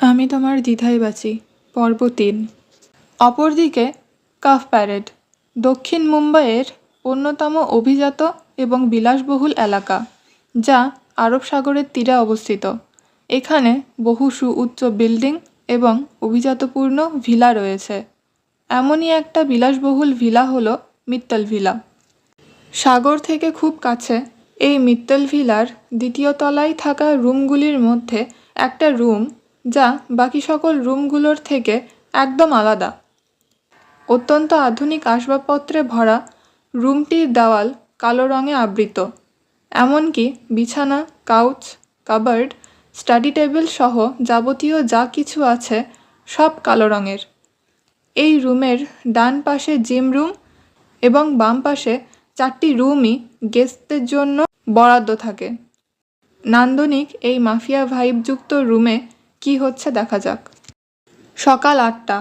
আমি তোমার দ্বিধায় বাঁচি পর্ব ৩। অপরদিকে কাফ প্যারেড দক্ষিণ মুম্বাইয়ের অন্যতম অভিজাত এবং বিলাসবহুল এলাকা, যা আরব সাগরের তীরে অবস্থিত। এখানে বহু সুউচ্চ বিল্ডিং এবং অভিজাতপূর্ণ ভিলা রয়েছে। এমনই একটা বিলাসবহুল ভিলা হলো মিত্তল ভিলা। সাগর থেকে খুব কাছে এই মিত্তল ভিলার দ্বিতীয় তলায় থাকা রুমগুলির মধ্যে একটা রুম, যা বাকি সকল রুমগুলোর থেকে একদম আলাদা। অত্যন্ত আধুনিক আসবাবপত্রে ভরা রুমটির দেওয়াল কালো রঙে আবৃত। এমনকি বিছানা, কাউচ, কাবার্ড, স্টাডি টেবিল সহ যাবতীয় যা কিছু আছে সব কালো রঙের। এই রুমের ডান পাশে জিম রুম এবং বাম পাশে 4টি রুমই গেস্টদের জন্য বরাদ্দ থাকে। নান্দনিক এই মাফিয়া ভাইবযুক্ত রুমে কি হচ্ছে দেখা যাক। সকাল 8টা।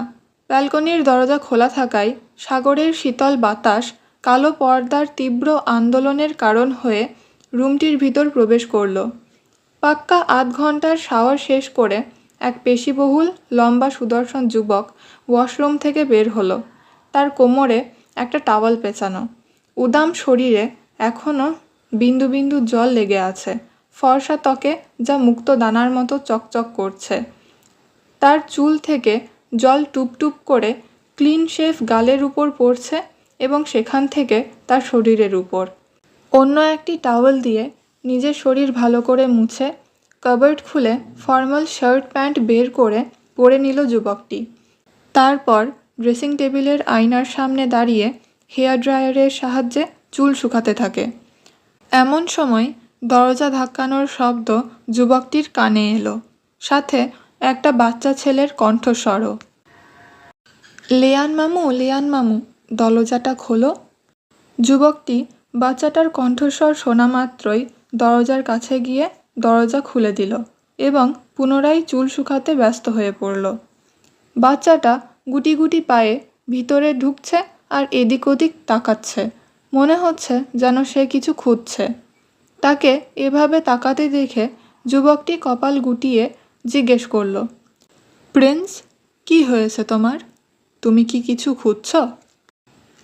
ব্যালকনির দরজা খোলা থাকায় সাগরের শীতল বাতাস কালো পর্দার তীব্র আন্দোলনের কারণ হয়ে রুমটির ভিতর প্রবেশ করল। পাক্কা আধ ঘন্টার শাওয়ার শেষ করে এক পেশিবহুল লম্বা সুদর্শন যুবক ওয়াশরুম থেকে বের হলো। তার কোমরে একটা টাওয়াল পেঁচানো, উদাম শরীরে এখনও বিন্দু বিন্দু জল লেগে আছে, ফর্সা ত্বকে যা মুক্ত দানার মতো চকচক করছে। তার চুল থেকে জল টুপটুপ করে ক্লিন শেভ গালের উপর পড়ছে এবং সেখান থেকে তার শরীরের উপর। অন্য একটি টাওয়েল দিয়ে নিজের শরীর ভালো করে মুছে কাবার্ড খুলে ফর্মাল শার্ট প্যান্ট বের করে পরে নিল যুবকটি। তারপর ড্রেসিং টেবিলের আয়নার সামনে দাঁড়িয়ে হেয়ার ড্রায়ারের সাহায্যে চুল শুকাতে থাকে। এমন সময় দরজা ধাক্কানোর শব্দ যুবকটির কানে এলো, সাথে একটা বাচ্চা ছেলের কণ্ঠস্বরও। লিয়ান মামু, লিয়ান মামু, দরজাটা খোলো। যুবকটি বাচ্চাটার কণ্ঠস্বর শোনা মাত্রই দরজার কাছে গিয়ে দরজা খুলে দিল এবং পুনরায় চুল শুকাতে ব্যস্ত হয়ে পড়ল। বাচ্চাটা গুটি গুটি পায়ে ভিতরে ঢুকছে আর এদিক ওদিক তাকাচ্ছে। মনে হচ্ছে যেন সে কিছু খুঁজছে। তাকে এভাবে তাকাতে দেখে যুবকটি কপাল গুটিয়ে জিজ্ঞেস করল, প্রিন্স, কি হয়েছে তোমার? তুমি কি কিছু খুঁজছ?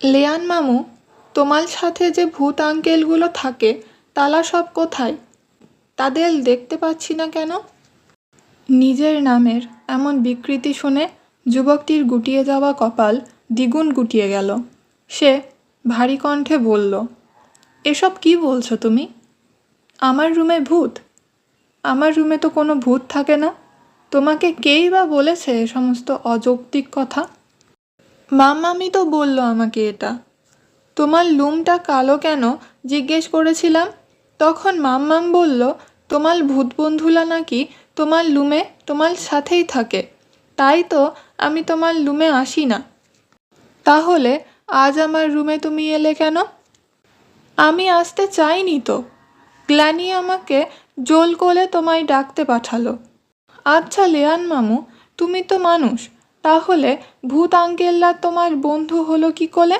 লিয়ান মামু, তোমার সাথে যে ভূত আঙ্কেলগুলো থাকে তারা সব কোথায়? তাদের দেখতে পাচ্ছি না কেন? নিজের নামের এমন বিকৃতি শুনে যুবকটির গুটিয়ে যাওয়া কপাল দ্বিগুণ গুটিয়ে গেল। সে ভারী কণ্ঠে বলল, এসব কি বলছো তুমি? আমার রুমে ভূত? আমার রুমে তো কোনো ভূত থাকে না। তোমাকে কেই বা বলেছে এ সমস্ত অযৌক্তিক কথা? মাম্মামি তো বলল আমাকে এটা। তোমার রুমটা কালো কেন জিজ্ঞেস করেছিলাম, তখন মাম্মাম বলল তোমার ভূত বন্ধুলা নাকি তোমার রুমে তোমার সাথেই থাকে, তাই তো আমি তোমার রুমে আসি না। তাহলে আজ আমার রুমে তুমি এলে কেন? আমি আসতে চাইনি তো। গ্ল্যানি আমাকে জোল করে তোমায় ডাকতে পাঠালো। আচ্ছা লিয়ান মামু, তুমি তো মানুষ, তাহলে ভূত আঙ্কেলরা তোমার বন্ধু হলো কি করে?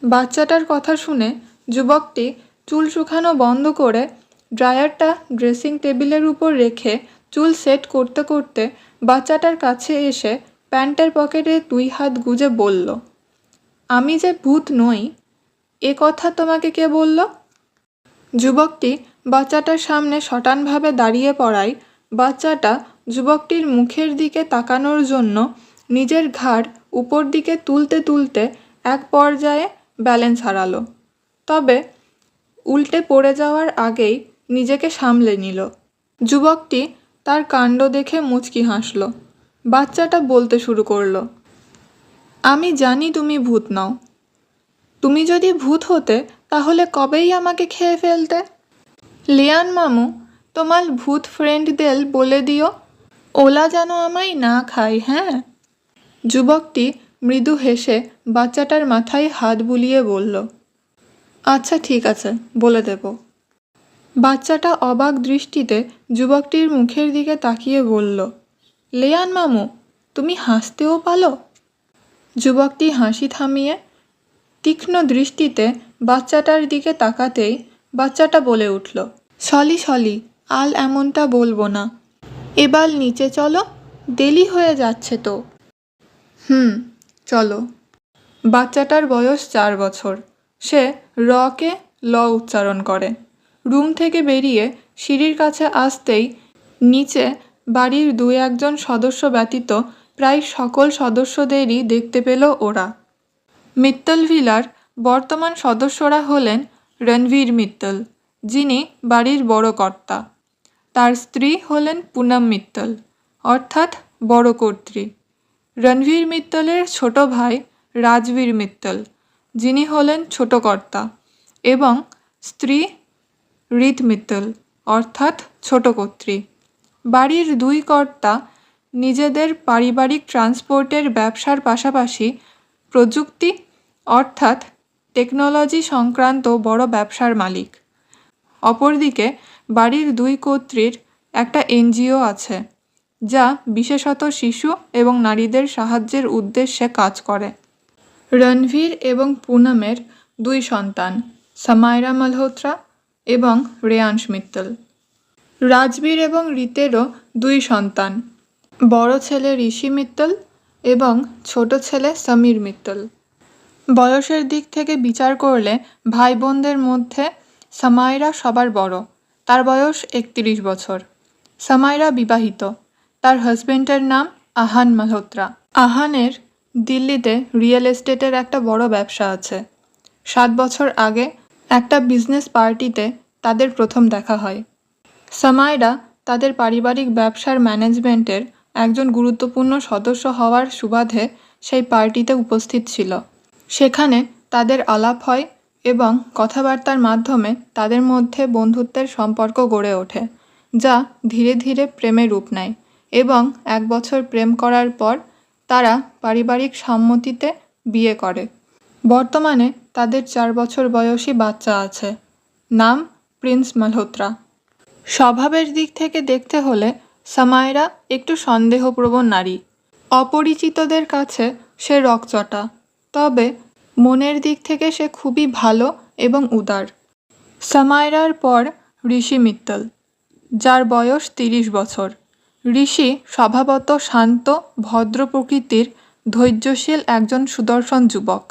বাচ্চাটার কথা শুনে যুবকটি চুল শুকানো বন্ধ করে ড্রায়ারটা ড্রেসিং টেবিলের উপর রেখে চুল সেট করতে করতে বাচ্চাটার কাছে এসে প্যান্টের পকেটে 2 হাত গুজে বলল, আমি যে ভূত নই এ কথা তোমাকে কে বলল? যুবকটি বাচ্চাটার সামনে শটানভাবে দাঁড়িয়ে পড়ায় বাচ্চাটা যুবকটির মুখের দিকে তাকানোর জন্য নিজের ঘাড় উপর দিকে তুলতে তুলতে এক পর্যায়ে ব্যালেন্স হারালো, তবে উল্টে পড়ে যাওয়ার আগেই নিজেকে সামলে নিল। যুবকটি তার কাণ্ড দেখে মুচকি হাসল। বাচ্চাটা বলতে শুরু করলো, আমি জানি তুমি ভূত নও। তুমি যদি ভূত হতে তাহলে কবেই আমাকে খেয়ে ফেলতে। লিয়ান মামু, তোমার ভূত ফ্রেন্ডদের বলে দিও ওলা যেন আমায় না খায়, হ্যাঁ? যুবকটি মৃদু হেসে বাচ্চাটার মাথায় হাত বুলিয়ে বলল, আচ্ছা ঠিক আছে, বলে দেব। বাচ্চাটা অবাক দৃষ্টিতে যুবকটির মুখের দিকে তাকিয়ে বলল, লিয়ান মামু, তুমি হাসতেও পারো? যুবকটি হাসি থামিয়ে তীক্ষ্ণ দৃষ্টিতে বাচ্চাটার দিকে তাকাতেই বাচ্চাটা বলে উঠল, সলি সলি, আল এমনটা বলবো না। এবার নিচে চলো, দেরি হয়ে যাচ্ছে তো। চলো। বাচ্চাটার বয়স 4 বছর। সে কে ল উচ্চারণ করে। রুম থেকে বেরিয়ে সিঁড়ির কাছে আসতেই নিচে বাড়ির 2-1 সদস্য ব্যতীত প্রায় সকল সদস্যদেরই দেখতে পেল ওরা। মিত্তল ভিলার বর্তমান সদস্যরা হলেন রণবীর মিত্তল, যিনি বাড়ির বড় কর্তা। তার স্ত্রী হলেন পুনম মিত্তল, অর্থাৎ বড় কর্ত্রী। রণবীর মিত্তলের ছোট ভাই রাজবীর মিত্তল, যিনি হলেন ছোট কর্তা, এবং স্ত্রী রীত মিত্তল, অর্থাৎ ছোট কর্ত্রী। বাড়ির 2 কর্তা নিজেদের পারিবারিক ট্রান্সপোর্টের ব্যবসার পাশাপাশি প্রযুক্তি অর্থাৎ টেকনোলজি সংক্রান্ত বড় ব্যবসার মালিক। অপরদিকে বাড়ির 2 কর্ত্রীর একটা এনজিও আছে, যা বিশেষত শিশু এবং নারীদের সাহায্যের উদ্দেশ্যে কাজ করে। রণবীর এবং পুনমের 2 সন্তান, সামাইরা মালহোত্রা এবং রেয়াংশ মিত্তল। রাজবীর এবং রীতেরও 2 সন্তান, বড় ছেলে ঋষি মিত্তল এবং ছোট ছেলে সমীর মিত্তল। বয়সের দিক থেকে বিচার করলে ভাই বোনদের মধ্যে সামাইরা সবার বড়, তার বয়স 31 বছর। সামাইরা বিবাহিত, তার হাজবেন্ডের নাম আহান মালহোত্রা। আহানের দিল্লিতে রিয়েল এস্টেটের একটা বড় ব্যবসা আছে। 7 বছর আগে একটা বিজনেস পার্টিতে তাদের প্রথম দেখা হয়। সামাইরা তাদের পারিবারিক ব্যবসার ম্যানেজমেন্টের একজন গুরুত্বপূর্ণ সদস্য হওয়ার সুবাদে সেই পার্টিতে উপস্থিত ছিল। সেখানে তাদের আলাপ হয় এবং কথাবার্তার মাধ্যমে তাদের মধ্যে বন্ধুত্বের সম্পর্ক গড়ে ওঠে, যা ধীরে ধীরে প্রেমে রূপ নেয় এবং 1 বছর প্রেম করার পর তারা পারিবারিক সম্মতিতে বিয়ে করে। বর্তমানে তাদের 4 বছর বয়সী বাচ্চা আছে, নাম প্রিন্স মালহোত্রা। স্বভাবের দিক থেকে দেখতে হলে সামাইরা একটু সন্দেহপ্রবণ নারী। অপরিচিতদের কাছে সে রকচটা, তবে মনের দিক থেকে সে খুবই ভালো এবং উদার। সামাইরার পর ঋষি মিত্তল, যার বয়স 30 বছর। ঋষি স্বভাবত শান্ত, ভদ্র প্রকৃতির, ধৈর্যশীল একজন সুদর্শন যুবক।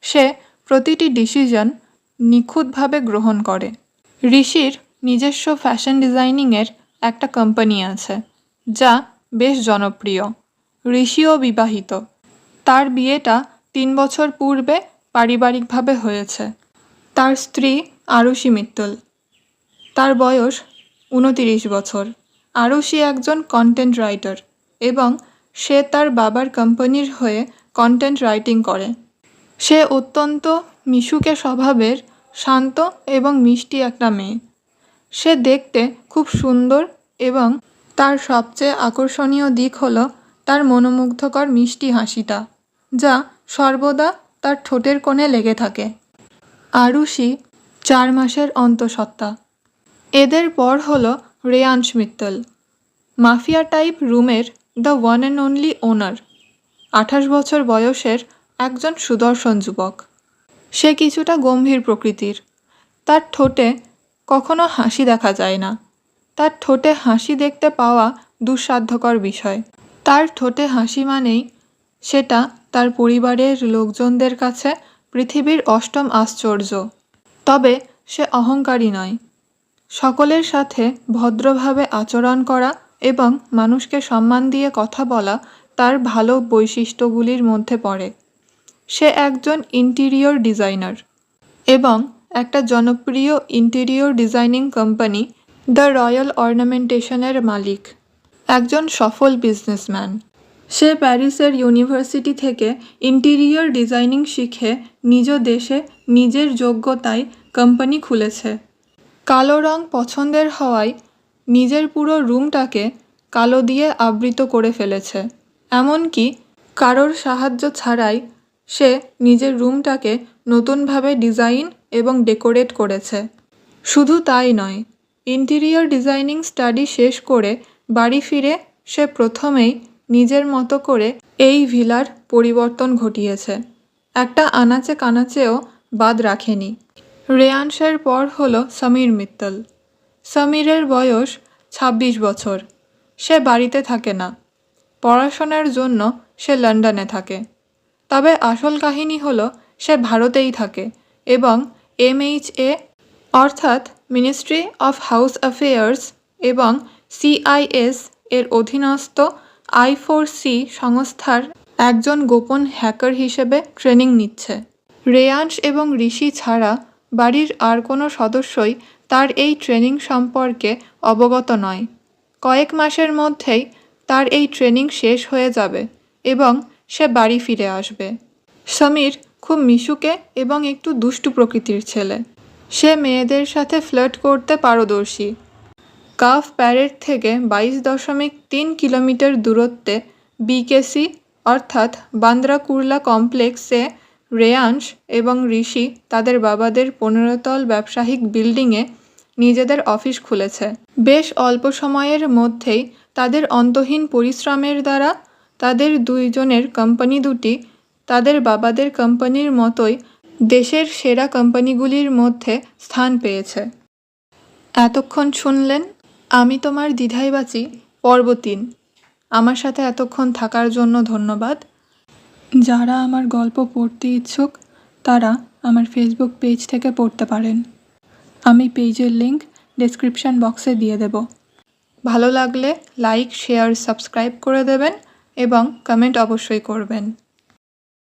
সে প্রতিটি ডিসিশন নিখুঁতভাবে গ্রহণ করে। ঋষির নিজস্ব ফ্যাশন ডিজাইনিংয়ের একটা কোম্পানি আছে, যা বেশ জনপ্রিয়। ঋষিও বিবাহিত, তার বিয়েটা 3 বছর পূর্বে পারিবারিকভাবে হয়েছে। তার স্ত্রী আরুষি মিত্তল, তার বয়স 29 বছর। আরুষি একজন কন্টেন্ট রাইটার এবং সে তার বাবার কোম্পানির হয়ে কন্টেন্ট রাইটিং করে। সে অত্যন্ত মিশুকে স্বভাবের, শান্ত এবং মিষ্টি একটা মেয়ে। সে দেখতে খুব সুন্দর এবং তার সবচেয়ে আকর্ষণীয় দিক হলো তার মনোমুগ্ধকর মিষ্টি হাসিটা, যা সর্বদা তার ঠোঁটের কোণে লেগে থাকে। আরুষি 4 মাসের অন্তঃসত্ত্বা। এদের পর হলো রেয়াংশ মিত্তল, মাফিয়া টাইপ রুমের দ্য ওয়ান অ্যান্ড অনলি ওনার। 28 বছর বয়সের একজন সুদর্শন যুবক। সে কিছুটা গম্ভীর প্রকৃতির। তার ঠোঁটে কখনো হাসি দেখা যায় না। তার ঠোঁটে হাসি দেখতে পাওয়া দুঃসাধ্যকর বিষয়। তার ঠোঁটে হাসি মানেই সেটা তার পরিবারের লোকজনদের কাছে পৃথিবীর 8ম আশ্চর্য। তবে সে অহংকারী নয়। সকলের সাথে ভদ্রভাবে আচরণ করা এবং মানুষকে সম্মান দিয়ে কথা বলা তার ভালো বৈশিষ্ট্যগুলির মধ্যে পড়ে। সে একজন ইন্টেরিয়র ডিজাইনার এবং একটা জনপ্রিয় interior designing company the royal অর্নামেন্টেশনের মালিক। একজন সফল বিজনেসম্যান। সে প্যারিসের ইউনিভার্সিটি থেকে ইন্টেরিয়র ডিজাইনিং শিখে নিজ দেশে নিজের যোগ্যতায় কোম্পানি খুলেছে। কালো রং পছন্দের হওয়ায় নিজের পুরো রুমটাকে কালো দিয়ে আবৃত করে ফেলেছে। এমনকি কারোর সাহায্য ছাড়াই সে নিজের রুমটাকে নতুনভাবে ডিজাইন এবং ডেকোরেট করেছে। শুধু তাই নয়, ইন্টেরিয়র ডিজাইনিং স্টাডি শেষ করে বাড়ি ফিরে সে প্রথমেই নিজের মতো করে এই ভিলার পরিবর্তন ঘটিয়েছে। একটা আনাচে কানাচেও বাদ রাখেনি। রেয়াংশের পর হলো সমীর মিত্তল। সমীরের বয়স 26 বছর। সে বাড়িতে থাকে না। পড়াশোনার জন্য সে লন্ডনে থাকে। তবে আসল কাহিনী হলো সে ভারতেই থাকে এবং MHA অর্থাৎ মিনিস্ট্রি অফ হাউস অ্যাফেয়ার্স এবং CIS এর অধীনস্থ I4C সংস্থার একজন গোপন হ্যাকার হিসেবে ট্রেনিং নিচ্ছে। রেয়াংশ এবং ঋষি ছাড়া বাড়ির আর কোনো সদস্যই তার এই ট্রেনিং সম্পর্কে অবগত নয়। কয়েক মাসের মধ্যেই তার এই ট্রেনিং শেষ হয়ে যাবে এবং সে বাড়ি ফিরে আসবে। সমীর খুব মিশুকে এবং একটু দুষ্টু প্রকৃতির ছেলে। সে মেয়েদের সাথে ফ্লার্ট করতে পারদর্শী। কাফ প্যারেড থেকে 22.3 কিলোমিটার দূরত্বে BKC অর্থাৎ বান্দ্রা কুর্লা কমপ্লেক্সে রেয়াংশ এবং ঋষি তাদের বাবাদের 15 তল ব্যবসায়িক বিল্ডিংয়ে নিজেদের অফিস খুলেছে। বেশ অল্প সময়ের মধ্যেই তাদের অন্তহীন পরিশ্রমের দ্বারা তাদের দুইজনের কোম্পানি দুটি তাদের বাবাদের কোম্পানির মতোই দেশের সেরা কোম্পানিগুলির মধ্যে স্থান পেয়েছে। এতক্ষণ শুনলেন আমি তোমার দ্বিধায় বাঁচি পর্ব 3। আমার সাথে এতক্ষণ থাকার জন্য ধন্যবাদ। যারা আমার গল্প পড়তে ইচ্ছুক তারা আমার ফেসবুক পেজ থেকে পড়তে পারেন। আমি পেজের লিংক ডেসক্রিপশন বক্সে দিয়ে দেব। ভালো লাগলে লাইক, শেয়ার, সাবস্ক্রাইব করে দেবেন এবং কমেন্ট অবশ্যই করবেন।